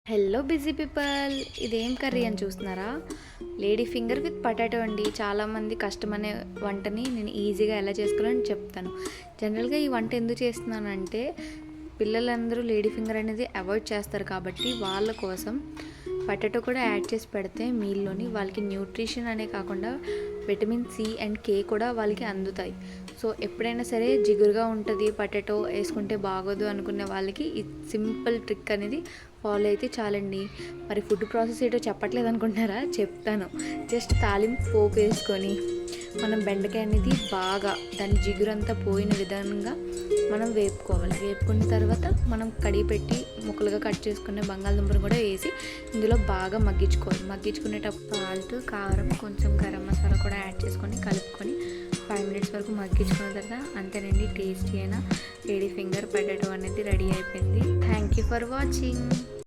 Hello busy people, ఇదేం curry అని చూస్తున్నారా? లేడీ ఫింగర్ విత్ పొటాటో అండి. చాలామంది కష్టమనే వంటని నేను ఈజీగా ఎలా చేసుకోవాలని చెప్తాను. జనరల్గా ఈ వంట ఎందుకు చేస్తున్నానంటే పిల్లలందరూ లేడీ ఫింగర్ అనేది అవాయిడ్ చేస్తారు కాబట్టి వాళ్ళ కోసం పొటాటో కూడా యాడ్ చేసి పెడితే మీల్లోని వాళ్ళకి న్యూట్రిషన్ అనే కాకుండా విటమిన్ సి అండ్ కే కూడా వాళ్ళకి అందుతాయి. సో ఎప్పుడైనా సరే జిగురుగా ఉంటుంది పొటాటో వేసుకుంటే బాగోదు అనుకునే వాళ్ళకి ఈ సింపుల్ ట్రిక్ అనేది ఫాలో అయితే చాలండి. మరి ఫుడ్ ప్రాసెస్ ఏంటో చెప్పట్లేదు అనుకుంటున్నారా? చెప్తాను. జస్ట్ తాలింపు పోపు వేసుకొని మనం బెండకాయ అనేది బాగా దాని జిగురంతా పోయిన విధంగా మనం వేపుకోవాలి. వేపుకున్న తర్వాత మనం కడిగి పెట్టి ముక్కలుగా కట్ చేసుకునే బంగాళదుంపను కూడా వేసి ఇందులో బాగా మగ్గించుకోవాలి. మగ్గించుకునేటప్పుడు సాల్ట్, కారం, కొంచెం గరం మసాలా కూడా యాడ్ చేసుకొని కలుపుకొని 5 మినిట్స్ వరకు మగ్గించుకున్న తర్వాత అంతేనండి, టేస్టీ అయిన లేడీ ఫింగర్ పొటాటో అనేది రెడీ అయిపోయింది. Thank you for watching.